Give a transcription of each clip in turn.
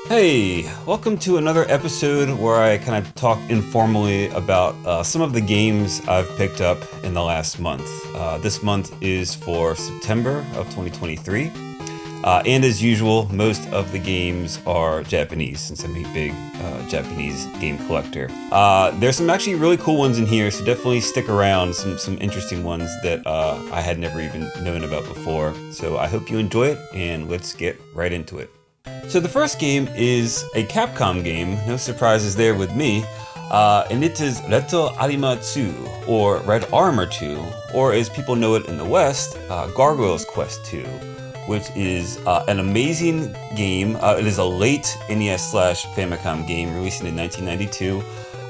Hey, welcome to another episode where I kind of talk informally about some of the games I've picked up in the last month. This month is for September of 2023, and as usual, most of the games are Japanese since I'm a big Japanese game collector. There's some actually really cool ones in here, so definitely stick around, some interesting ones that I had never even known about before. So I hope you enjoy it, and let's get right into it. So the first game is a Capcom game, no surprises there with me, and it is Reto Arima 2, or Red Armor 2, or as people know it in the West, Gargoyle's Quest 2, which is an amazing game. It is a late NES/Famicom game released in 1992,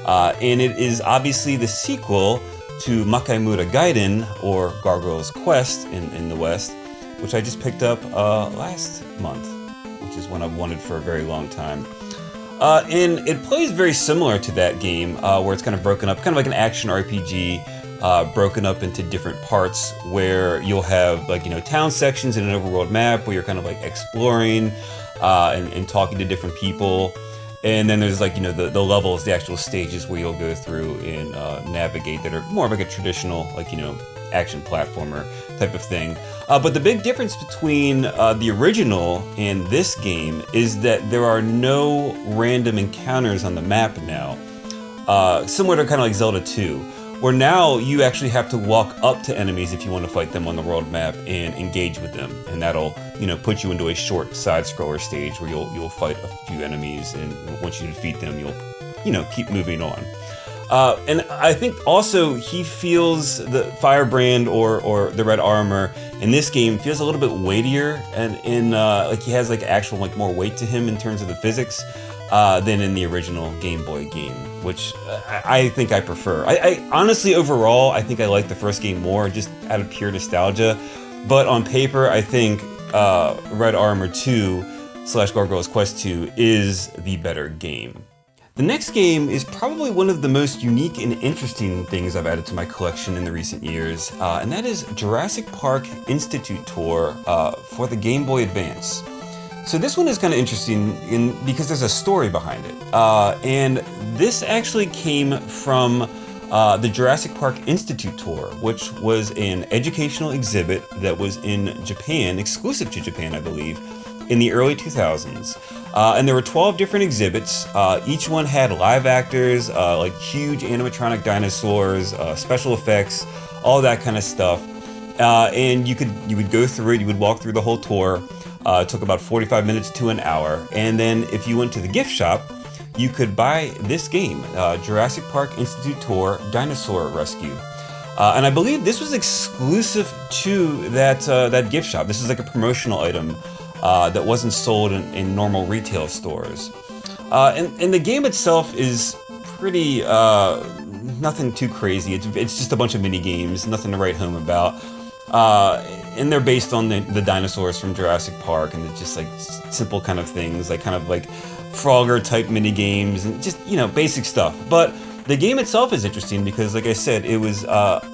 and it is obviously the sequel to Makaimura Gaiden, or Gargoyle's Quest in the West, which I just picked up last month, which is one I've wanted for a very long time. And it plays very similar to that game, where it's kind of broken up, kind of like an action RPG, broken up into different parts where you'll have town sections in an overworld map where you're kind of like exploring and talking to different people. And then there's the levels, the actual stages where you'll go through and navigate that are more of like a traditional action platformer type of thing. But the big difference between the original and this game is that there are no random encounters on the map now. Similar to kind of like Zelda 2, where now you actually have to walk up to enemies if you want to fight them on the world map and engage with them. And that'll put you into a short side-scroller stage where you'll fight a few enemies, and once you defeat them, you'll keep moving on. And I think also he feels the Firebrand or the Red Armor in this game feels a little bit weightier, and he has actual more weight to him in terms of the physics than in the original Game Boy game, which I think I prefer. I honestly, overall, I think I like the first game more, just out of pure nostalgia. But on paper, I think Red Armor 2/Gargoyle's Quest 2 is the better game. The next game is probably one of the most unique and interesting things I've added to my collection in the recent years, and that is Jurassic Park Institute Tour for the Game Boy Advance. So this one is kind of interesting because there's a story behind it, and this actually came from the Jurassic Park Institute Tour, which was an educational exhibit that was in Japan, exclusive to Japan, I believe, in the early 2000s. And there were 12 different exhibits. Each one had live actors, huge animatronic dinosaurs, special effects, all that kind of stuff. And you would go through it, you would walk through the whole tour. It took about 45 minutes to an hour. And then if you went to the gift shop, you could buy this game, Jurassic Park Institute Tour Dinosaur Rescue. And I believe this was exclusive to that gift shop. This is like a promotional item that wasn't sold in normal retail stores. And the game itself is pretty, nothing too crazy. It's just a bunch of mini games, nothing to write home about. And they're based on the dinosaurs from Jurassic Park, and it's just simple kind of things, kind of Frogger type mini games, and just, basic stuff. But the game itself is interesting because, like I said, it was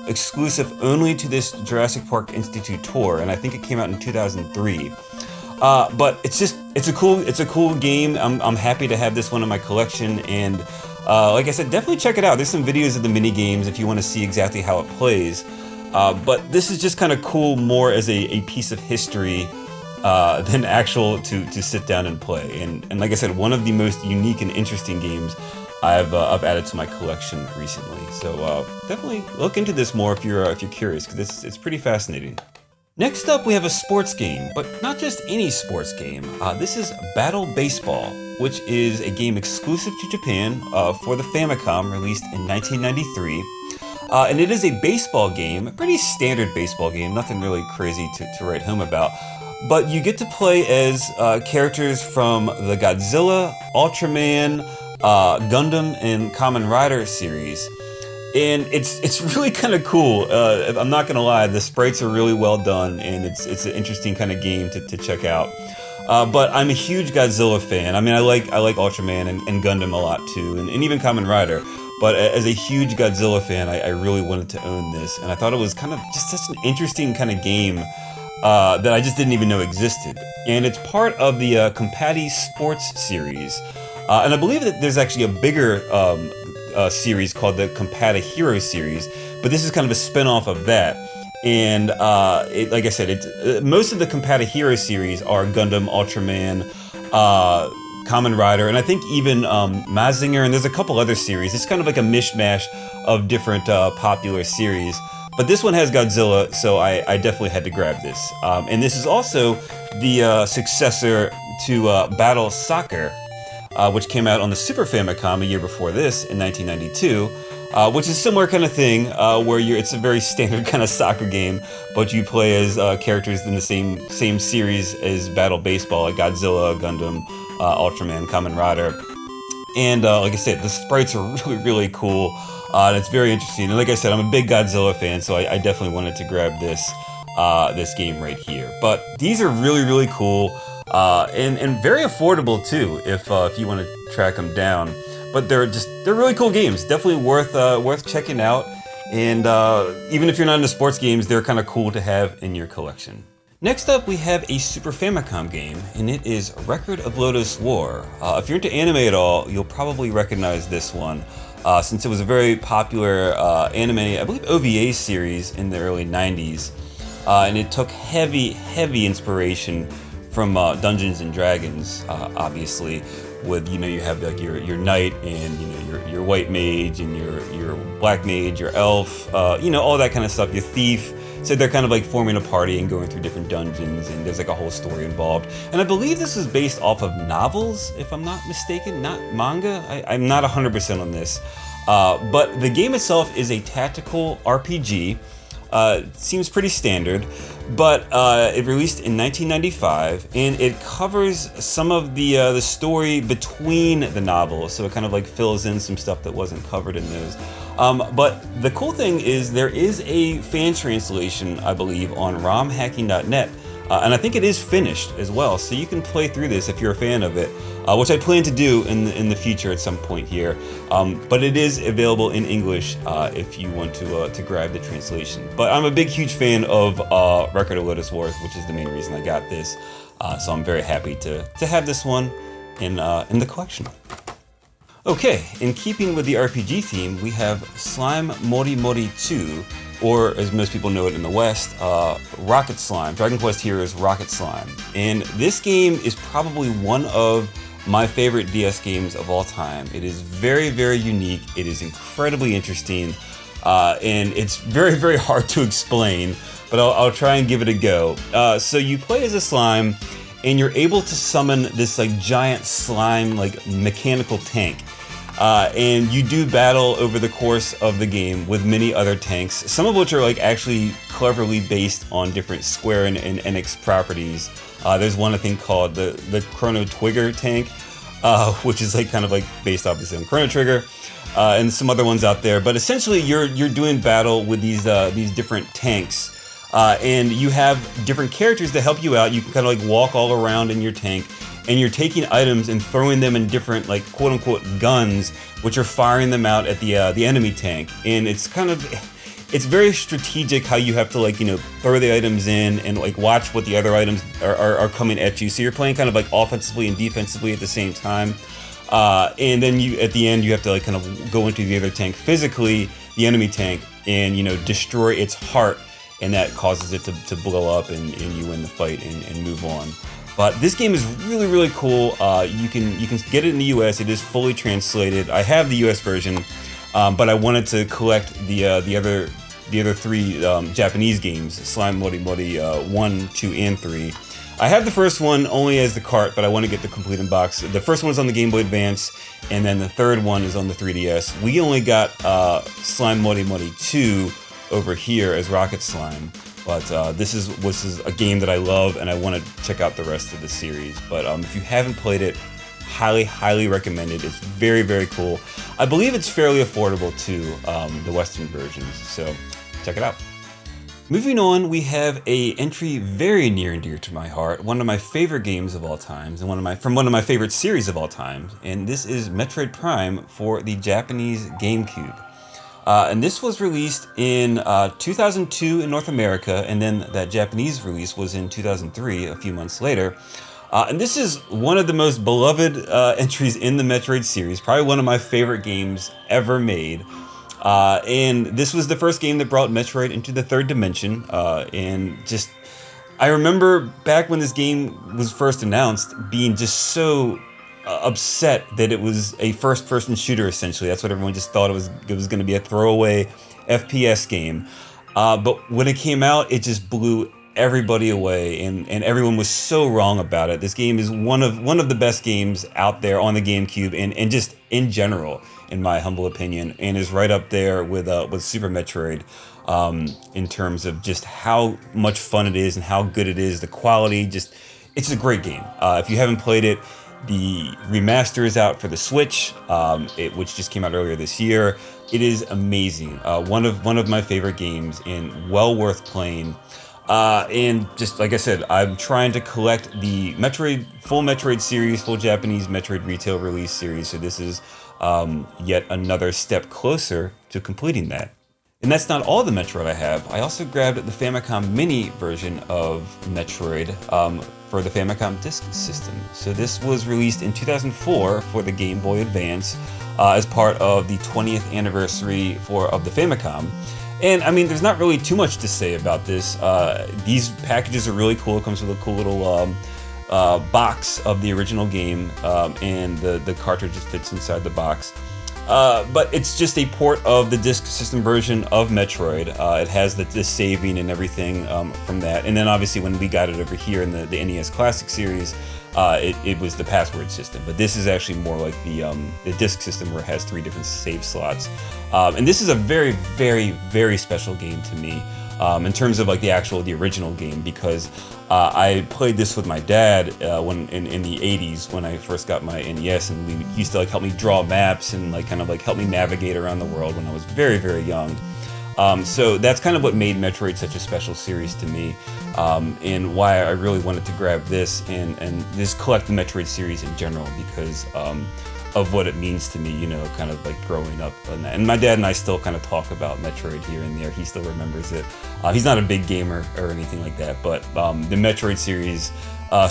exclusive only to this Jurassic Park Institute tour, and I think it came out in 2003. But it's a cool game. I'm happy to have this one in my collection, and like I said, definitely check it out. There's some videos of the mini games if you want to see exactly how it plays. But this is just kind of cool, more as a piece of history than actual to sit down and play. And like I said, one of the most unique and interesting games I've added to my collection recently. So definitely look into this more if you're curious, because it's pretty fascinating. Next up, we have a sports game, but not just any sports game. This is Battle Baseball, which is a game exclusive to Japan for the Famicom, released in 1993. And it is a baseball game, a pretty standard baseball game, nothing really crazy to write home about. But you get to play as characters from the Godzilla, Ultraman, Gundam, and Kamen Rider series. And it's really kind of cool. I'm not gonna lie, the sprites are really well done, and it's an interesting kind of game to check out. But I'm a huge Godzilla fan. I mean, I like Ultraman and Gundam a lot too, and even Kamen Rider. But as a huge Godzilla fan, I really wanted to own this, and I thought it was kind of just such an interesting kind of game that I just didn't even know existed. And it's part of the Compati Sports series. And I believe that there's actually a bigger series called the Compata Hero series, but this is kind of a spin-off of that. And like I said, most of the Compata Hero series are Gundam, Ultraman, Kamen Rider, and I think even Mazinger, and there's a couple other series. It's kind of like a mishmash of different popular series. But this one has Godzilla, so I definitely had to grab this. And this is also the successor to Battle Soccer, which came out on the Super Famicom a year before this in 1992. Which is a similar kind of thing, where it's a very standard kind of soccer game, but you play as characters in the same series as Battle Baseball, like Godzilla, Gundam, Ultraman, Kamen Rider. And like I said, the sprites are really, really cool, and it's very interesting. And like I said, I'm a big Godzilla fan, so I definitely wanted to grab this game right here. But these are really, really cool, and very affordable too, if you want to track them down. But they're really cool games. Definitely worth checking out. And even if you're not into sports games, they're kind of cool to have in your collection. Next up, we have a Super Famicom game, and it is Record of Lodoss War. If you're into anime at all, you'll probably recognize this one, since it was a very popular anime, I believe OVA series in the early 90s. And it took heavy inspiration from Dungeons and Dragons, obviously. With, you have like your knight and your white mage and your black mage, your elf, all that kind of stuff, your thief. So they're kind of like forming a party and going through different dungeons, and there's like a whole story involved. And I believe this is based off of novels, if I'm not mistaken, not manga. I'm not 100% on this, but the game itself is a tactical RPG. Seems pretty standard, but it released in 1995, and it covers some of the story between the novels, so it kind of like fills in some stuff that wasn't covered in those. But the cool thing is there is a fan translation, I believe, on romhacking.net, and I think it is finished as well, so you can play through this if you're a fan of it, which I plan to do in the future at some point here. But it is available in English if you want to grab the translation. But I'm a huge fan of Record of Lodoss Wars, which is the main reason I got this. So I'm very happy to have this one in the collection. Okay, in keeping with the RPG theme, we have Slime Mori Mori 2, or as most people know it in the West, Rocket Slime, Dragon Quest Heroes Rocket Slime. And this game is probably one of my favorite DS games of all time. It is very, very unique. It is incredibly interesting, and it's very, very hard to explain, but I'll try and give it a go. So you play as a slime, and you're able to summon this like giant slime, like mechanical tank. And you do battle over the course of the game with many other tanks, some of which are like actually cleverly based on different Square and Enix properties. There's one I think called the Chrono Trigger tank, which is like kind of like based obviously on Chrono Trigger, and some other ones out there. But essentially, you're doing battle with these different tanks, and you have different characters to help you out. You can kind of like walk all around in your tank, and you're taking items and throwing them in different like quote unquote guns, which are firing them out at the enemy tank. And it's very strategic how you have to like throw the items in and like watch what the other items are coming at you. So you're playing kind of like offensively and defensively at the same time. And then at the end you have to like kind of go into the other tank physically, the enemy tank, and destroy its heart, and that causes it to blow up, and you win the fight and move on. But this game is really, really cool. You can get it in the US. It is fully translated. I have the US version, but I wanted to collect the other three Japanese games, Slime Mori Mori 1, 2, and 3. I have the first one only as the cart, but I want to get the complete in box. The first one is on the Game Boy Advance, and then the third one is on the 3DS. We only got Slime Mori Mori 2 over here as Rocket Slime. But this is a game that I love, and I want to check out the rest of the series. But if you haven't played it, highly recommend it. It's very, very cool. I believe it's fairly affordable too, the Western versions, so check it out. Moving on, we have a entry very near and dear to my heart, one of my favorite games of all times, and from one of my favorite series of all time, and this is Metroid Prime for the Japanese GameCube. And this was released in 2002 in North America, and then that Japanese release was in 2003, a few months later. And this is one of the most beloved entries in the Metroid series, probably one of my favorite games ever made. And this was the first game that brought Metroid into the third dimension. I remember back when this game was first announced, being just so upset that it was a first-person shooter. Essentially, that's what everyone just thought it was. It was going to be a throwaway FPS game. But when it came out, it just blew everybody away, and everyone was so wrong about it. This game is one of the best games out there on the GameCube, and just in general, in my humble opinion, and is right up there with Super Metroid in terms of just how much fun it is and how good it is. The quality, it's a great game. If you haven't played it, the remaster is out for the Switch, which just came out earlier this year. It is amazing. One of my favorite games, and well worth playing. And just like I said, I'm trying to collect the full Metroid series, full Japanese Metroid retail release series. So this is yet another step closer to completing that. And that's not all the Metroid I have. I also grabbed the Famicom Mini version of Metroid for the Famicom Disk System. So this was released in 2004 for the Game Boy Advance as part of the 20th anniversary of the Famicom. And I mean, there's not really too much to say about this. These packages are really cool. It comes with a cool little box of the original game, and the cartridge just fits inside the box. But it's just a port of the Disk System version of Metroid. It has the saving and everything from that. And then obviously when we got it over here in the NES Classic series, it was the password system. But this is actually more like the Disk System, where it has 3 different save slots. And this is a very, very, very special game to me in terms of like the original game, because I played this with my dad when in the 80s when I first got my NES, and he used to like help me draw maps and like kind of like help me navigate around the world when I was very, very young. So that's kind of what made Metroid such a special series to me, and why I really wanted to grab this and just collect the Metroid series in general, because of what it means to me, you know, kind of like growing up. And my dad and I still kind of talk about Metroid here and there. He still remembers it. He's not a big gamer or anything like that, but the Metroid series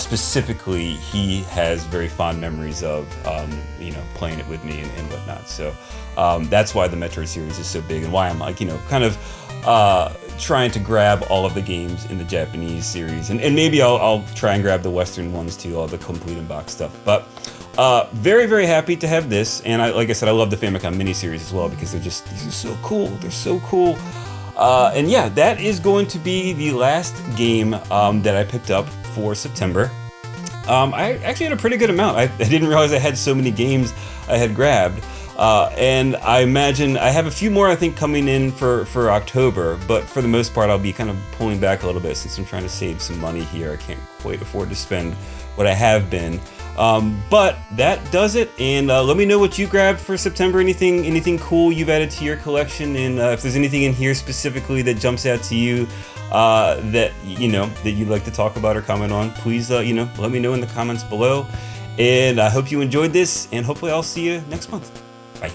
specifically, he has very fond memories of, you know, playing it with me and whatnot. So that's why the Metroid series is so big, and why I'm like, you know, kind of trying to grab all of the games in the Japanese series, and maybe I'll try and grab the Western ones too, all the complete in box stuff. But very, very happy to have this, and like I said, I love the Famicom Mini series as well, because these are so cool. They're so cool. And yeah, that is going to be the last game that I picked up for September. I actually had a pretty good amount. I didn't realize I had so many games I had grabbed. And I imagine I have a few more, I think, coming in for October, but for the most part, I'll be kind of pulling back a little bit since I'm trying to save some money here. I can't quite afford to spend what I have been. But that does it, and let me know what you grabbed for September. Anything cool you've added to your collection, and if there's anything in here specifically that jumps out to you that you'd like to talk about or comment on, please let me know in the comments below. And I hope you enjoyed this, and hopefully I'll see you next month. Bye.